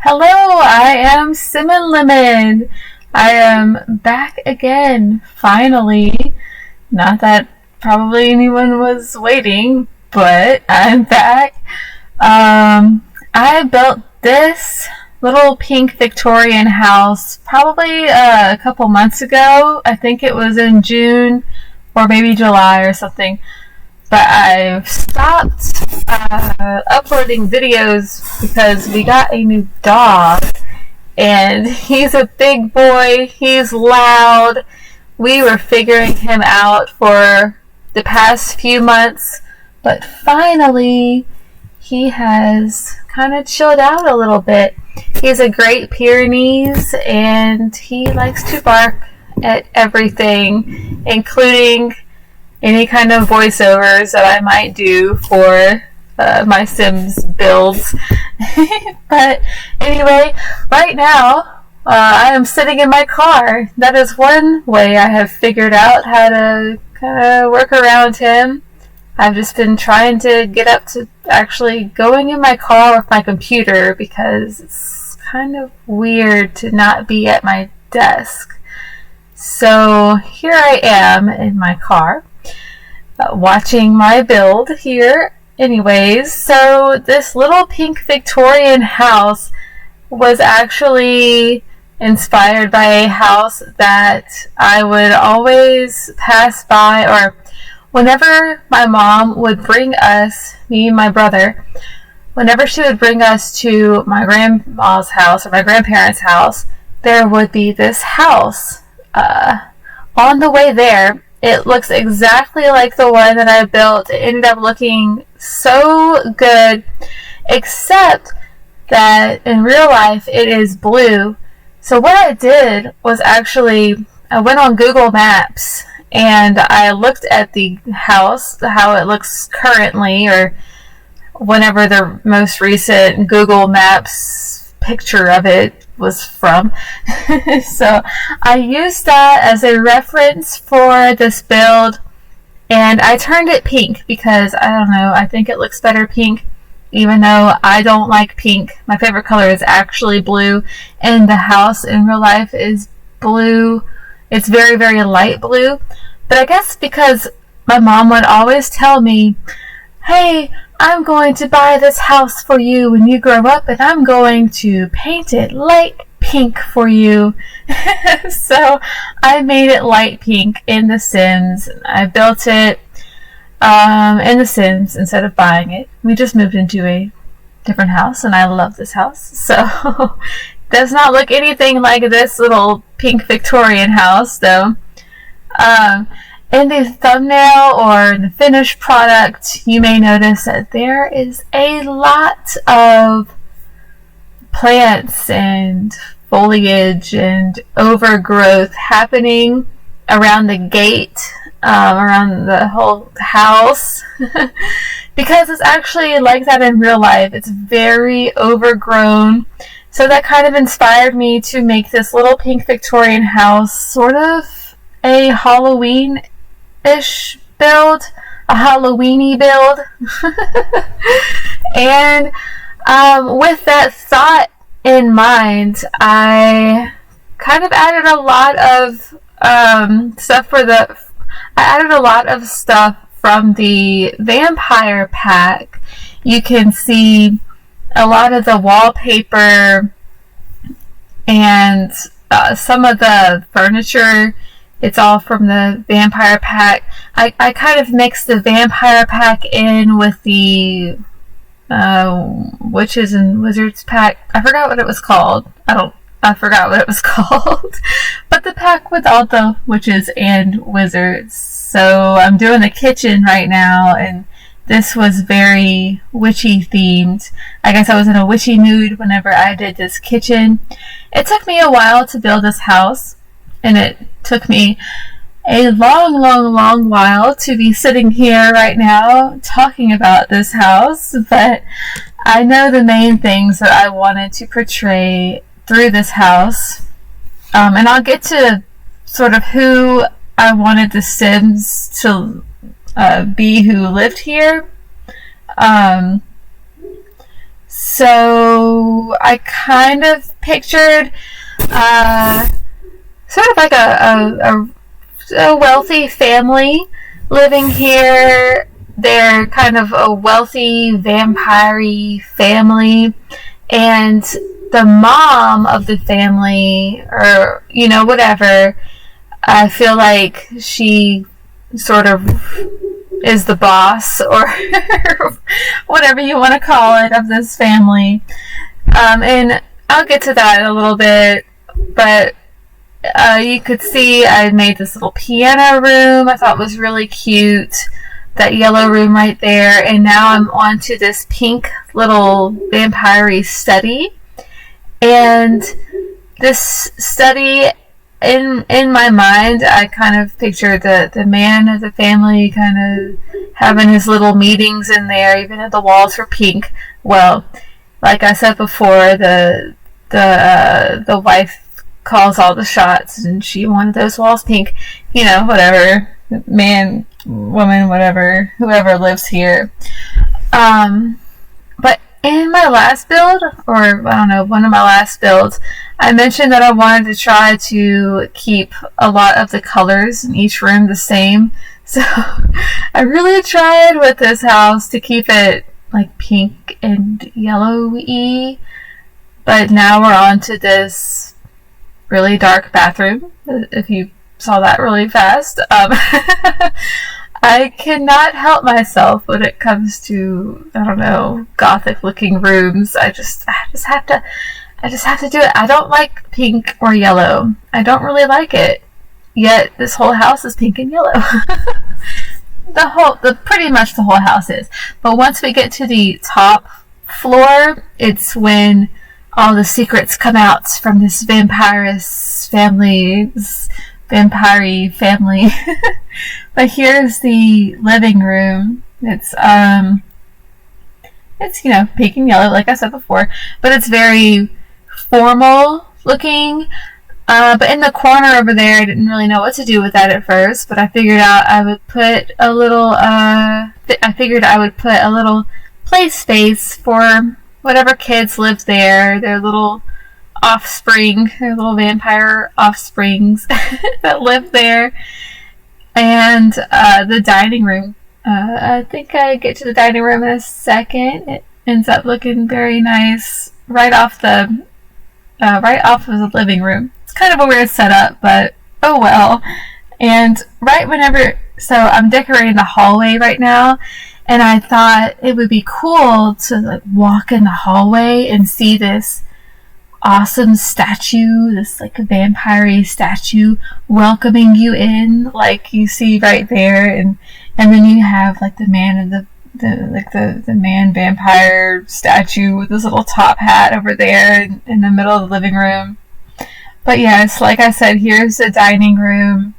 Hello, I am SimminLemon. I am back again, finally. Not that probably anyone was waiting, but I'm back. I built this little pink Victorian house probably a couple months ago. I think it was in June or maybe July or something. But I've stopped uploading videos because we got a new dog, and he's a big boy, he's loud. We were figuring him out for the past few months, but finally he has kind of chilled out a little bit. He's a Great Pyrenees, and he likes to bark at everything, including any kind of voiceovers that I might do for my Sims builds. But anyway, right now I am sitting in my car. That is one way I have figured out how to kind of work around him. I've just been trying to get up to actually going in my car with my computer because it's kind of weird to not be at my desk. So here I am in my car. Watching my build here. Anyways, so this little pink Victorian house was actually inspired by a house that I would always pass by, or whenever my mom would bring us, me and my brother, whenever she would bring us to my grandma's house or my grandparents' house, there would be this house. On the way there, it looks exactly like the one that I built. It ended up looking so good, except that in real life it is blue. So what I did was actually, I went on Google Maps and I looked at the house, how it looks currently, or whenever the most recent Google Maps picture of it was from. So I used that as a reference for this build, and I turned it pink because I don't know, I think it looks better pink, even though I don't like pink. My favorite color is actually blue, and the house in real life is blue. It's very, very light blue. But I guess because my mom would always tell me, hey, I'm going to buy this house for you when you grow up, and I'm going to paint it light pink for you. So I made it light pink in The Sims. I built it in The Sims instead of buying it. We just moved into a different house, and I love this house. So it does not look anything like this little pink Victorian house, though. In the thumbnail or in the finished product, you may notice that there is a lot of plants and foliage and overgrowth happening around the gate, around the whole house, because it's actually like that in real life. It's very overgrown. So that kind of inspired me to make this little pink Victorian house sort of a Halloween-ish build, a Halloweeny build. And with that thought in mind, I kind of added a lot of stuff from the vampire pack. You can see a lot of the wallpaper and some of the furniture. It's all from the vampire pack. I kind of mixed the vampire pack in with the witches and wizards pack. I forgot what it was called. I forgot what it was called. But the pack with all the witches and wizards. So I'm doing the kitchen right now, and this was very witchy themed. I guess I was in a witchy mood whenever I did this kitchen. It took me a while to build this house, and it took me a long while to be sitting here right now talking about this house, but I know the main things that I wanted to portray through this house, and I'll get to sort of who I wanted the Sims to be who lived here. So I kind of pictured sort of like a wealthy family living here. They're kind of a wealthy vampire-y family, and the mom of the family, or whatever, I feel like she sort of is the boss, or whatever you want to call it, of this family. And I'll get to that in a little bit, but you could see I made this little piano room I thought was really cute. That yellow room right there. And now I'm on to this pink little vampire-y study. And this study, in my mind, I kind of pictured the man of the family kind of having his little meetings in there, even if the walls were pink. Well, like I said before, the wife calls all the shots, and she wanted those walls pink. Whatever. Man, woman, whatever, whoever lives here. But in my last build, or I don't know, one of my last builds, I mentioned that I wanted to try to keep a lot of the colors in each room the same. So I really tried with this house to keep it like pink and yellowy. But now we're on to this really dark bathroom. If you saw that really fast. I cannot help myself when it comes to, I don't know, gothic looking rooms. I just have to do it. I don't like pink or yellow. I don't really like it. Yet this whole house is pink and yellow. Pretty much the whole house is. But once we get to the top floor, it's when all the secrets come out from this vampire family. But here's the living room. It's pink and yellow, like I said before, but it's very formal looking. But in the corner over there, I didn't really know what to do with that at first, but I figured out I would put a little play space for whatever kids live there, their little offspring, their little vampire offsprings that live there. And the dining room. I think I get to the dining room in a second. It ends up looking very nice right off of the living room. It's kind of a weird setup, but oh well. And so I'm decorating the hallway right now, and I thought it would be cool to like walk in the hallway and see this awesome statue, this like a vampire statue welcoming you in, like you see right there, and then you have like the man and the man vampire statue with this little top hat over there in the middle of the living room. But yes, like I said, here's the dining room.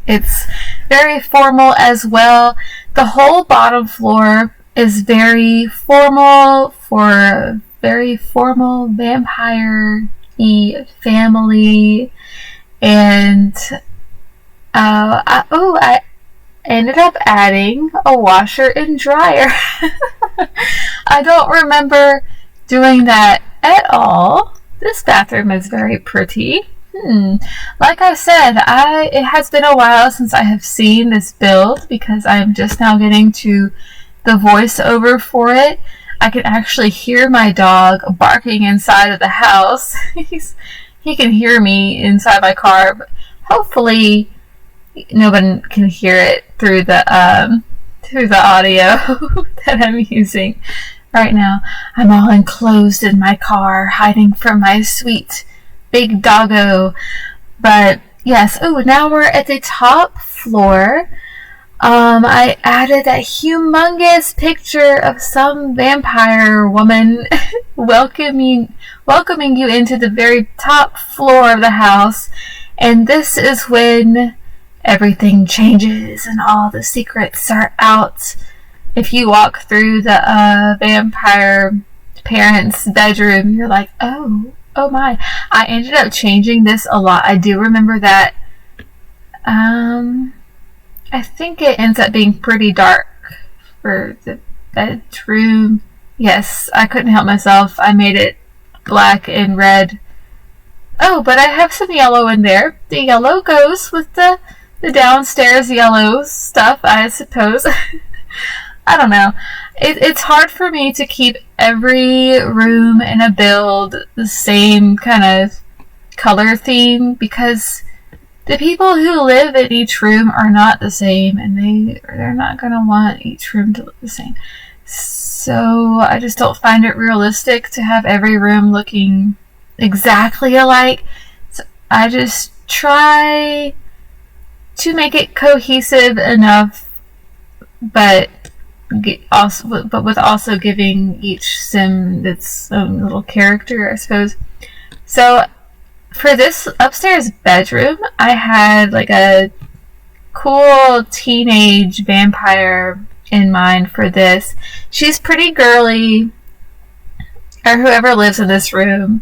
It's very formal as well. The whole bottom floor is very formal for a very formal vampire-y family. And I ended up adding a washer and dryer. I don't remember doing that at all. This bathroom is very pretty. Like I said, it has been a while since I have seen this build because I am just now getting to the voiceover for it. I can actually hear my dog barking inside of the house. He can hear me inside my car, but hopefully no one can hear it through the audio that I'm using right now. I'm all enclosed in my car, hiding from my sweet big doggo. But yes, now we're at the top floor. I added that humongous picture of some vampire woman welcoming you into the very top floor of the house. And this is when everything changes and all the secrets are out. If you walk through the vampire parents' bedroom, you're like, oh my. I ended up changing this a lot. I do remember that. I think it ends up being pretty dark for the bedroom. Yes, I couldn't help myself. I made it black and red. Oh, but I have some yellow in there. The yellow goes with the downstairs yellow stuff, I suppose. I don't know. It's hard for me to keep every room in a build the same kind of color theme because the people who live in each room are not the same, and they're not going to want each room to look the same. So I just don't find it realistic to have every room looking exactly alike. So I just try to make it cohesive enough, but with also giving each sim its own little character, I suppose. So for this upstairs bedroom, I had like a cool teenage vampire in mind for this. She's pretty girly, or whoever lives in this room.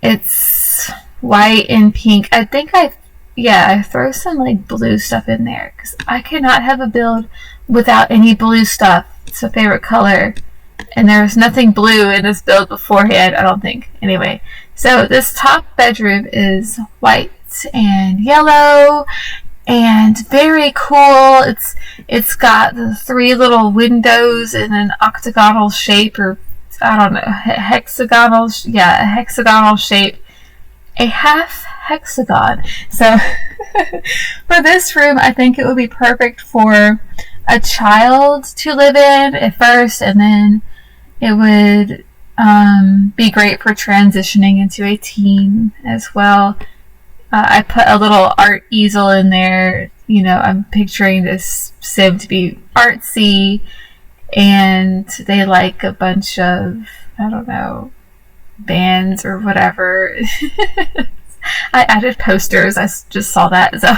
It's white and pink. I think I throw some like blue stuff in there because I cannot have a build without any blue stuff. It's a favorite color, and there was nothing blue in this build beforehand, I don't think. Anyway, so this top bedroom is white and yellow and very cool. It's got the 3 little windows in an octagonal shape, or I don't know, hexagonal shape. A half hexagon. So for this room, I think it would be perfect for a child to live in at first, and then it would be great for transitioning into a teen as well. I put a little art easel in there. You know, I'm picturing this sim to be artsy, and they like a bunch of, I don't know, bands or whatever. I added posters. I just saw that. So.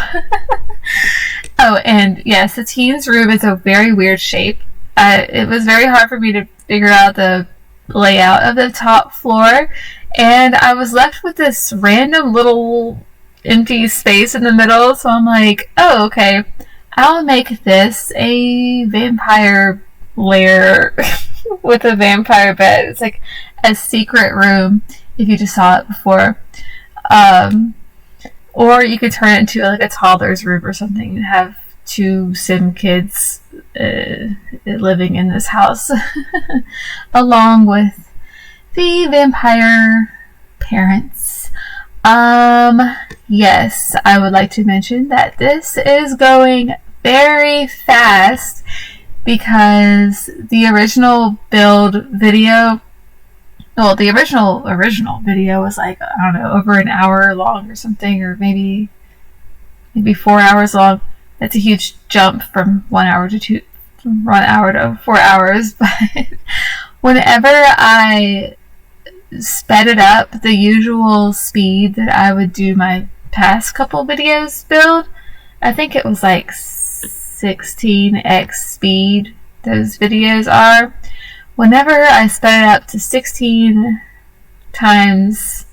Oh, and yes, the teen's room is a very weird shape. It was very hard for me to figure out the layout of the top floor, and I was left with this random little empty space in the middle. So I'm like, oh, okay, I'll make this a vampire lair with a vampire bed. It's like a secret room if you just saw it before. Or you could turn it into like a toddler's room or something and have 2 sim kids living in this house along with the vampire parents. Yes, I would like to mention that this is going very fast because the original build video, well, the original video was like, I don't know, over an hour long or something, or maybe 4 hours long. That's a huge jump from 1 hour to 4 hours. But whenever I sped it up the usual speed that I would do my past couple videos build, I think it was like 16x speed those videos are. Whenever I sped it up to 16 times,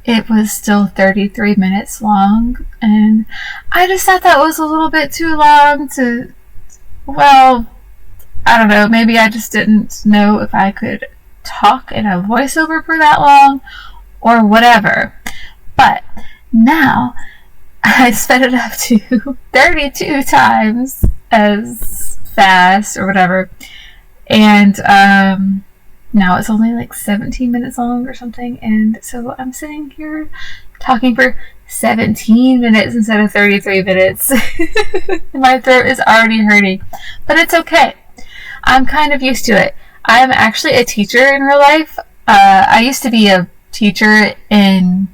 it was still 33 minutes long, and I just thought that was a little bit too long to, well, I don't know, maybe I just didn't know if I could talk in a voiceover for that long, or whatever. But now, I sped it up to 32 times as fast, or whatever, and now it's only like 17 minutes long or something, and so I'm sitting here talking for 17 minutes instead of 33 minutes. My throat is already hurting, but it's okay. I'm kind of used to it. I'm actually a teacher in real life. I used to be a teacher in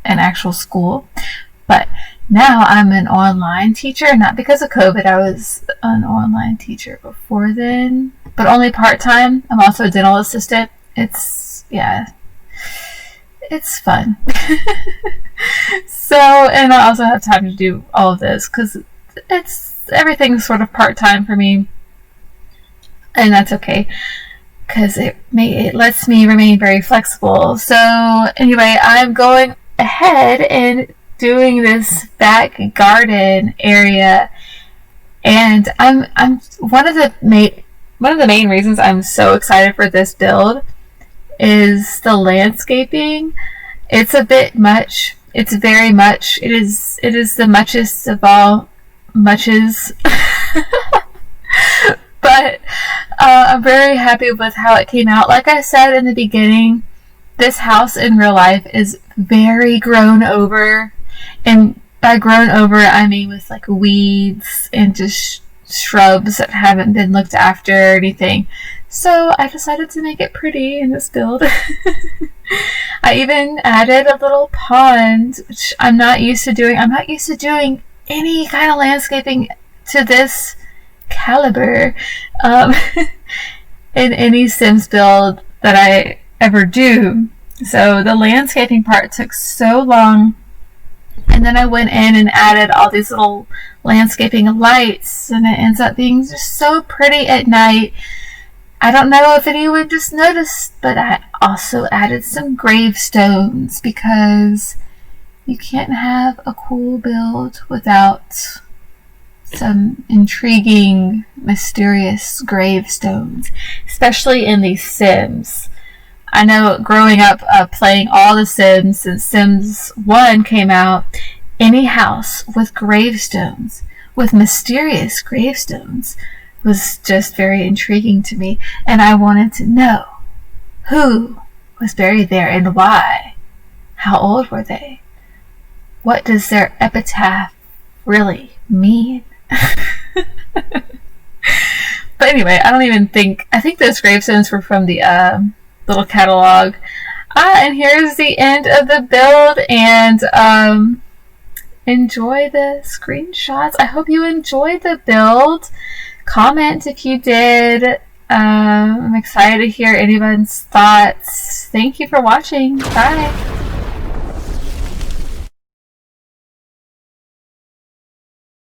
an actual school, but now I'm an online teacher, not because of COVID. I was an online teacher before then, but only part-time. I'm also a dental assistant. It's fun. So, and I also have time to do all of this because everything's sort of part-time for me, and that's okay because it lets me remain very flexible. So anyway, I'm going ahead and doing this back garden area, and I'm one of the one of the main reasons I'm so excited for this build is the landscaping. It's a bit much. It's very much. It is the muchest of all muches. But I'm very happy with how it came out. Like I said in the beginning, this house in real life is very grown over. And by grown over, I mean with like weeds and just shrubs that haven't been looked after or anything. So I decided to make it pretty in this build. I even added a little pond, which I'm not used to doing. I'm not used to doing any kind of landscaping to this caliber in any Sims build that I ever do. So the landscaping part took so long, and then I went in and added all these little landscaping lights, and it ends up being just so pretty at night. I don't know if anyone just noticed, but I also added some gravestones because you can't have a cool build without some intriguing, mysterious gravestones, especially in these Sims. I know growing up playing all the Sims since Sims 1 came out, any house with gravestones, with mysterious gravestones, was just very intriguing to me, and I wanted to know who was buried there and why. How old were they? What does their epitaph really mean? But anyway, I think those gravestones were from the little catalog. And here's the end of the build, and enjoy the screenshots. I hope you enjoyed the build. Comment if you did. I'm excited to hear anyone's thoughts. Thank you for watching. Bye.